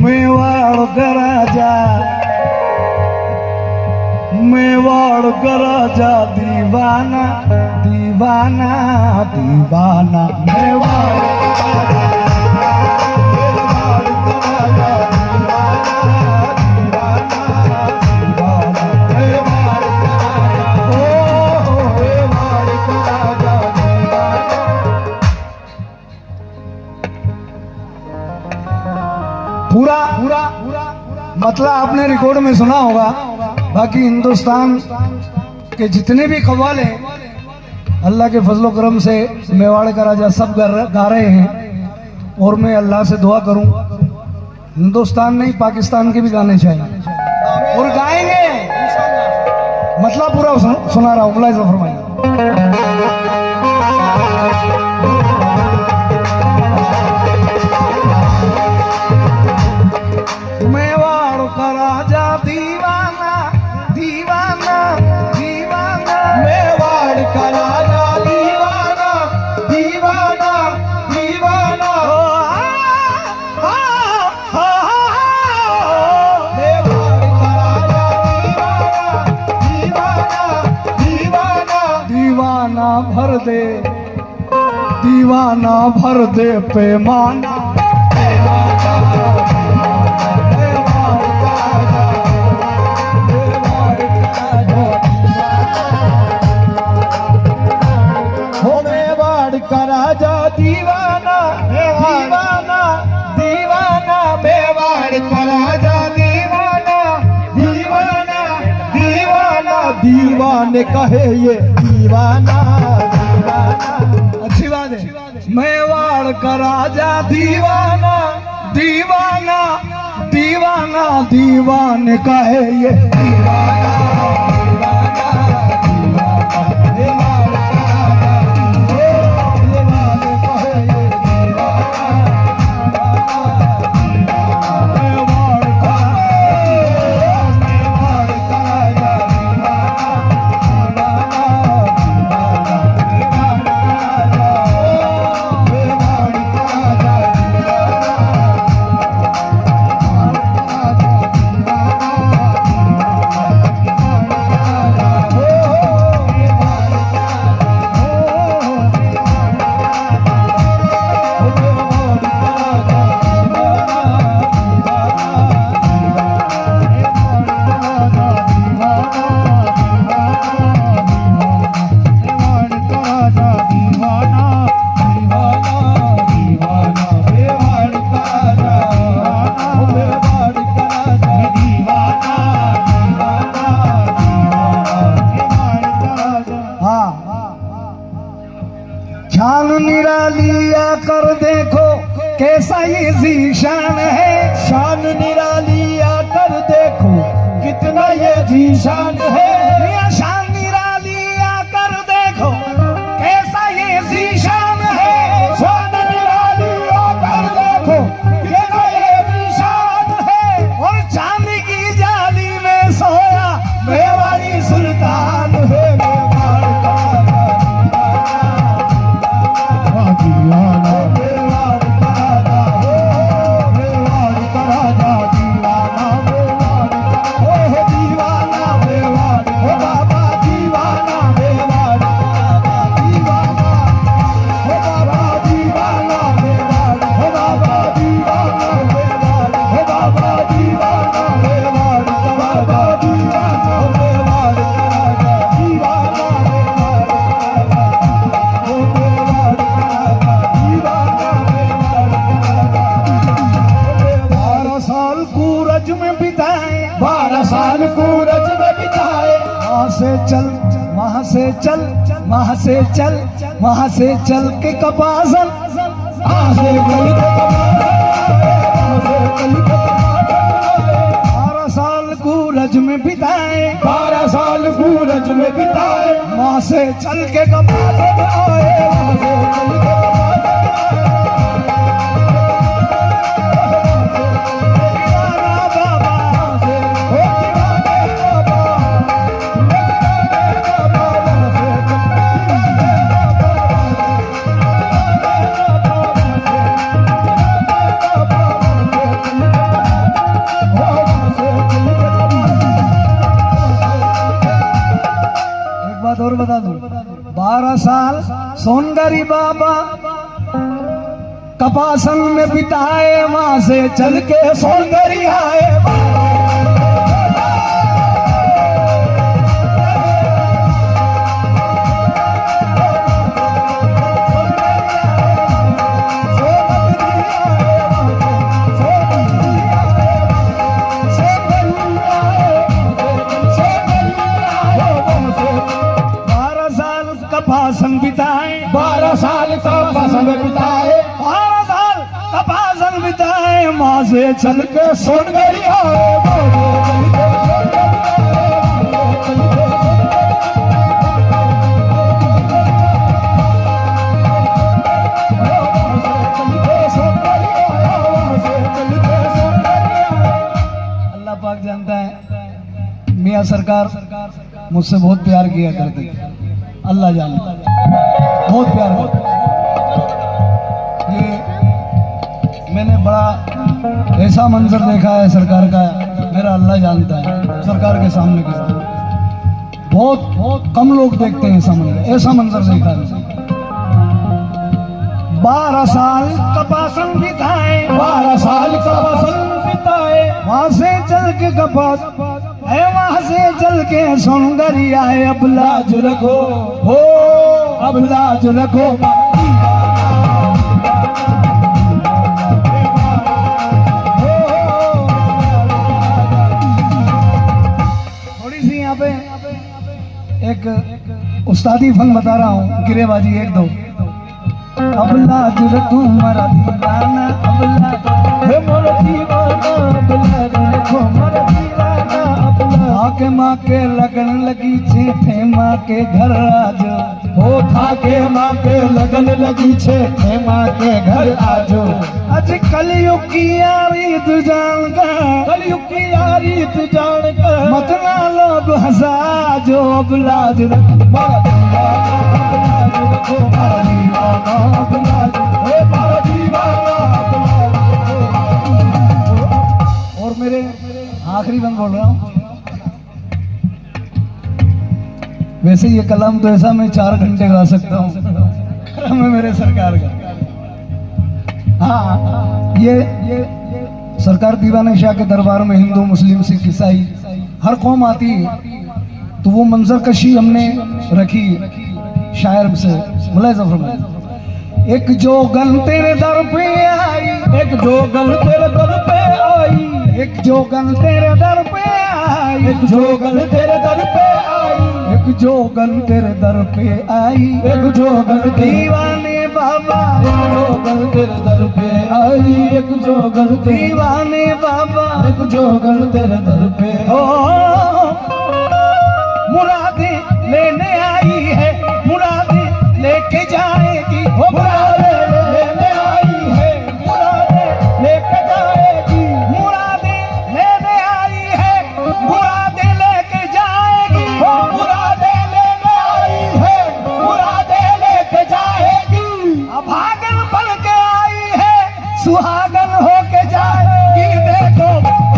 मेवाड़ का राजा, मेवाड़ का राजा दीवाना दीवाना दीवाना मेवाड़ का राजा, मेवाड़ का राजा दीवाना दीवाना मेवाड़ का राजा, ओ मेवाड़ का राजा दीवाना। पूरा पूरा मतलब आपने रिकॉर्ड में सुना होगा। बाकी हिंदुस्तान के जितने भी कव्वाल हैं अल्लाह के फजलो करम से मेवाड़ का राजा सब गा रहे हैं। और मैं अल्लाह से दुआ करूं हिंदुस्तान नहीं पाकिस्तान के भी गाने चाहिए और गाएंगे। मतलब पूरा सुना रहा हूँ, मुलाहिजा फरमाइए। मेवाड़ का राजा दीवाना दीवाना दीवाना, मेवाड़ का राजा दीवाना दीवाना दीवाना, मेवाड़ का राजा दीवाना दीवाना दीवाना भर दे, दीवाना भर दे पैमाना, का राजा दीवाना दीवाना दीवाना, मेवाड़ का राजा दीवाना दीवाना दीवाना, दीवाने कहे ये दीवाना दीवाना। अच्छी बात है। मेवाड़ का राजा दीवाना दीवाना दीवाना, दीवाने कहे ये दीवाना शान निरालिया कर देखो कैसा ये जीशान है, शान निरालिया कर देखो कितना ये जीशान है, शान निरालिया कर देखो कैसा ये जीशान है, शान निरालिया कर देखो कितना ये जीशान है। और चांदी की जाली में सोया मेवाड़ी सुल्तान है, दीवाना मेवाड़ का राजा, मेवाड़ का राजा दीवाना, मेवाड़ ओ दीवाना मेवाड़, ओ बाबा दीवाना मेवाड़ का राजा दीवाना, ओ बाबा दीवाना मेवाड़, ओ बाबा दीवाना मेवाड़, ओ बाबा दीवाना मेवाड़ का बाबा दीवाना मेवाड़ का राजा दीवाना, में बिताए 12 साल सूरज में बिताए, वहाँ से चल वहाँ से चल वहाँ से चल वहाँ से चल के कपासन, वहाँ से गल के कपासन, 12 साल सूरज में बिताए, 12 साल सूरज में बिताए, वहाँ से चल के कपासन आए, वहाँ से चल के बता दूं, 12 साल सोनगरी बाबा कपासन में बिताए, वहां से चल के सोनगरी आए। कपासन बिताए, 12 साल कपासन बिताए, 12 साल कपासन बिताए, माँ से चल के सोनगरी आए। अल्लाह पाक जानता है, मियाँ सरकार मुझसे बहुत प्यार किया करते थे, अल्लाह जानता है, बहुत प्यार होता। ये मैंने बड़ा ऐसा मंजर देखा है सरकार का, मेरा अल्लाह जानता है, सरकार के सामने के साथ बहुत कम लोग देखते हैं ऐसा मंजर देखा है। 12 साल कपासन बिताए, 12 साल कपासन बिताए, वहां से चल के कपास है, वहां से चल के सोनगरी आए। अब लाज रखो हो, अब लाज रखो, थोड़ी सी यहाँ पे एक उस्तादी फन बता रहा हूँ, गिरेबाजी 1-2। अब लाज रखो मरा दीवाना, अब लाज मोरा दीवाना, अब लाज रखो मरा दीवाना, आके माँ के लगन लगी छे, थे माँ के घर आजो, हो था के माँ के लगन लगी छे, थे माँ के घर आजो। आज कलयुग की यारी तू जान का, कलयुग की यारी तू जान का, मत ना लोग हंसा जो, अब लाज रखो मारा दीवाना, अब लाज रखो मारा दीवाना, अब लाज हे मारा दीवाना, अब लाज। और मेरे आखिरी बंद बोल रहा हूँ, वैसे ये कलाम तो ऐसा मैं 4 घंटे गा सकता हूँ, कलाम है मेरे सरकार का। हाँ, ये सरकार दीवाने शाह के दरबार में हिंदू मुस्लिम सिख ईसाई हर कौम आती है, तो वो मंजर कशी हमने रखी शायर से। मुलाहिजा फरमाइए, एक जोगन तेरे दर पे आई, एक जोगन तेरे दर पे आई, एक जोगन तेरे दर पे आई, एक जोगन तेरे दर पे आई, एक जोगन तेरे दर पे आई, एक जोगन दीवाने बाबा, एक जोगन तेरे दर पे आई, एक जोगन दीवाने बाबा, एक जोगन तेरे दर पे हो, मुरादे लेने आई है, मुरादे लेके जाएगी, हो मुरादे लेने आई है, मुरादे लेके जाएगी, मुरादे लेने आई है, मुरादे लेके जाएगी, हो मुरादे लेने आई है, मुरादे लेके जाएगी। अभागन बन के आई है, सुहागन होके जाएगी। देखो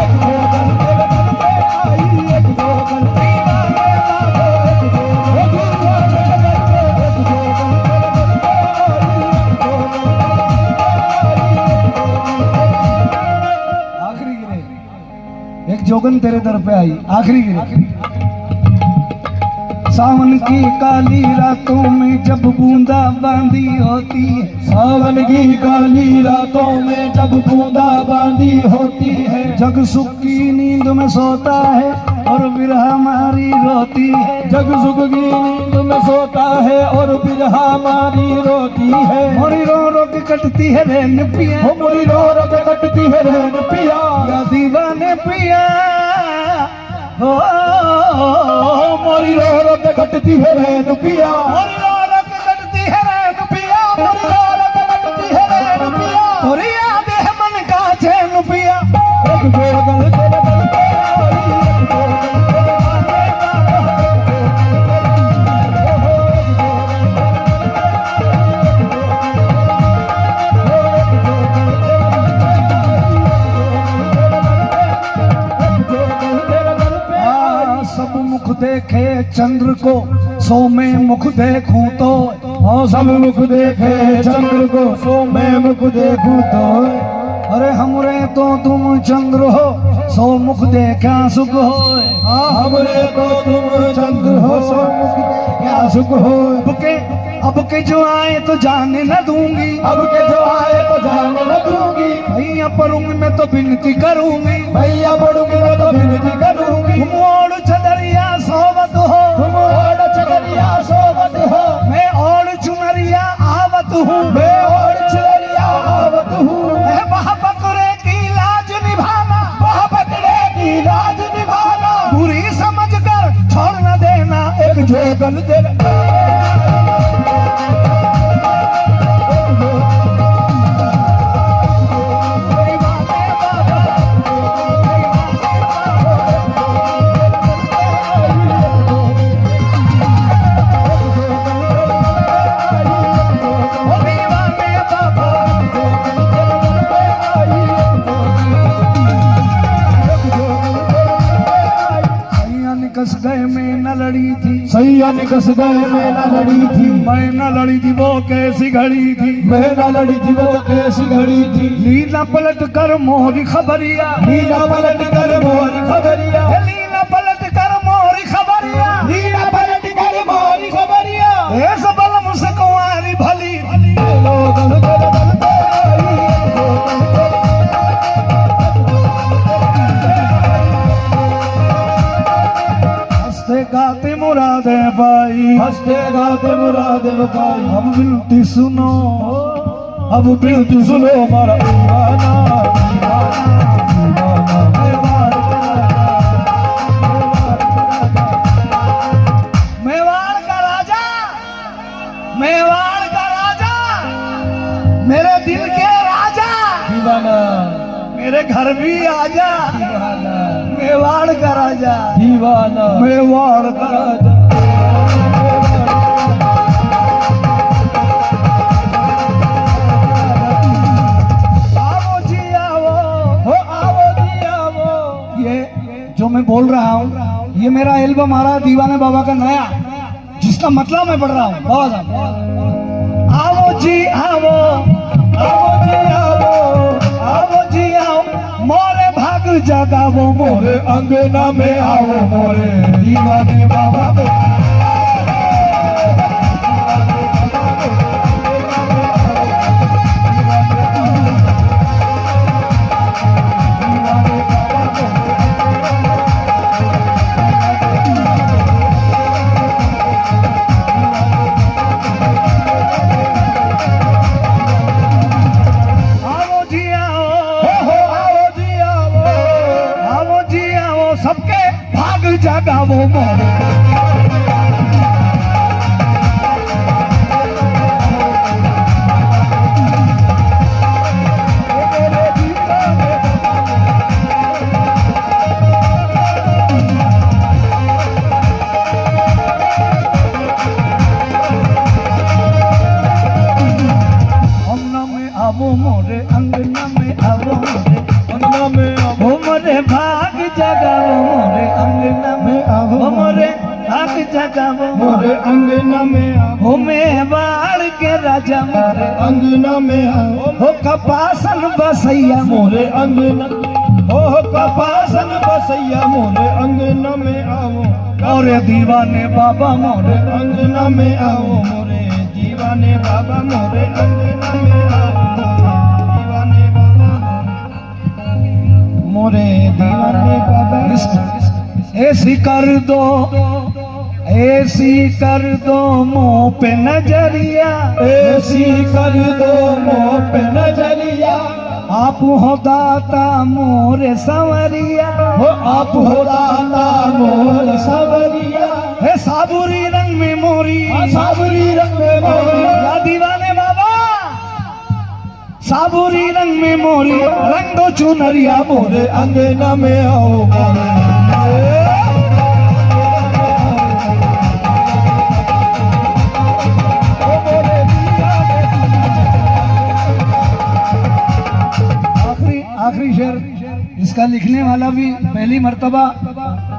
एक जोगन तेरे दर पे आई, एक जोगन दीवाने बाबा, एक जोगन एक जोगन तेरे दर पे आई, आखिरी गिरे। सावन की काली रातों में जब बूंदा बांदी होती है, सावन की काली रातों में जब बूंदा बांदी होती है, जग सुख की नींद में सोता है और बिरहा हमारी रोती है, जग सुख की नींद में सोता है और बिरहा हमारी रोती है। मोरी रो रो के कटती है रैन पिया, हो मोरी रो रो के कटती है रैन पिया, या दीवाने पिया, हो मोरी रो रो के कटती है रैन पिया, मोरी रो रो के कटती है रैन पिया, मोरी रो रो के कटती है रैन पिया, तोरी याद है मन का चैन पिया। एक जोगन तेरे दर पे आई, एक जोगन तेरे आने बाबा, सब मुख देखे चंद्र को, सो मैं मुख देखूं तो। हाँ सब मुख देखे चंद्र को, सो मैं मुख देखूं तो। अरे हमरे तो तुम चंद्र हो, सो मुख देखा सुख हो। हाँ हमरे तो तुम चंद्र हो, सो मुख देखा सुख हो। अब के जो आए तो जाने न दूंगी, अब के जो आए तो जाने न दूंगी। भैया पढ़ूंगी मैं तो विनती करूंगी, भैया पढ़ूंगी मैं तो विनती करूंगी। तुम ओढ़ चदरिया सोवत हो, तुम ओढ़ चदरिया सोवत हो। मैं ओढ़ चुनरिया आवत हूँ, मैं ओढ़ चदरिया आवत हूँ। वह बकरे की लाज निभाना, वह बकरे की लाज निभाना। बुरी समझ कर छोड़ न देना एक जोगन देना। कस गए मैं न लड़ी थी, सैया निकस गए मैं न लड़ी थी। मैं न लड़ी थी वो कैसी घड़ी थी, मैं न लड़ी थी वो कैसी घड़ी थी। लीला पलट कर मोरी खबरिया, लीला पलट कर मोरी खबरिया। लीला पलट कर मोरी खबरिया, लीला पलट कर मोरी खबरिया। ऐसा बल मुझसे कुंवारी भली, लोगन दल दल ताई। हंसते गाते मुरादे पाई, हंसते गाते मुरादे पाई। अब विनती सुनो, अब विनती सुनो हमारा दीवाना, दीवाना, मेवाड़ का राजा, मेवाड़ का राजा, मेरे दिल के राजा, दीवाना, मेरे घर भी आजा। दीवाना, मेवाड़ का राजा, दीवाना, मेवाड़ का राजा। आओ जी आओ, हो आओ जी आओ। ये जो मैं बोल रहा हूँ, ये मेरा एल्बम आ रहा है दीवाने बाबा का नया, जिसका मतलब मैं पढ़ रहा हूँ। बाबा साहब आओ जी आओ, आओ जी आओ। आओ जी आओ, मोरे भाग जगावो मोरे मोरे अंगना में आओ मोरे दीवाने बाबा में। आओ जी आओ, हो आओ जी आओ। आओ जी आओ, सबके भाग जगावो मोरे। आवो मोरे अंगना में, आवो मोरे अंगना में आओ हो मोरे भाग जगावो मोरे अंगना में, आवो मोरे भाग जगावो मोरे अंगना में आओ। हो मेवाड़ के राजा मोरे अंगना में आओ हो कपासन बसैया मोरे अंगना। हो कपासन बसैया मोरे अंगना में आओ। और दीवाने बाबा मोरे अंगना में आओ मोरे दीवाने बाबा मोरे अंगना में आओ। दीवाने बाबा मोरे दीवाने बाबा। ऐसी कर दो, ऐसी कर दो मुंह पे नजरिया, ऐसी कर दो मुँह पे नजरिया। आप हो दाता मोरे संवरिया, हो आप हो दाता मोर सवरिया। हे साबुरी रंग में मोरी, सावरी रंग में मोरी। या दीवाने बाबा साबुरी रंग में मोरी, रंग दो चुनरिया मोरे। मोरे अंगना में आओ मोरे। आखिरी शेर इसका लिखने वाला भी पहली मर्तबा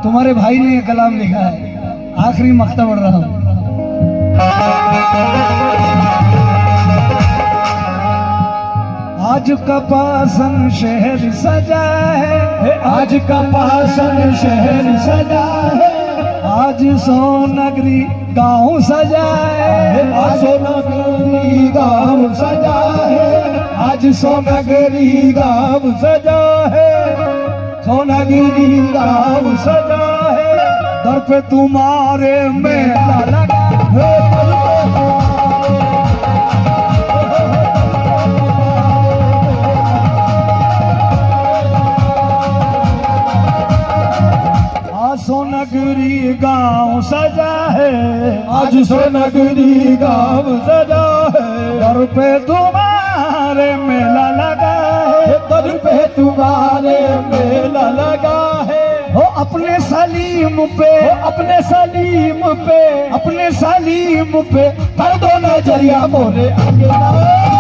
तुम्हारे भाई ने ये कलाम लिखा है। आखिरी मक्ता बढ़ रहा हूँ। आज का पासन शहर सजा है, आज का पासन शहर सजा है, आज सोनगरी गांव सजा है, आज सोनगरी गाँव सजा है, आज सोनगरी गाँव सजा है, सोनगरी गाँव सजा है। दर पे तुम्हारे मेला लगा है, आज सोनगरी गांव सजा है, आज सोनगरी गाँव सजा है, दर पे तुम्हारे मेला लगा है, दर पे तुम्हारे मेला लगा है। हो अपने सलीम पे, अपने सलीम पे, अपने सलीम पे कर दो नजरिया मोरे अंगना।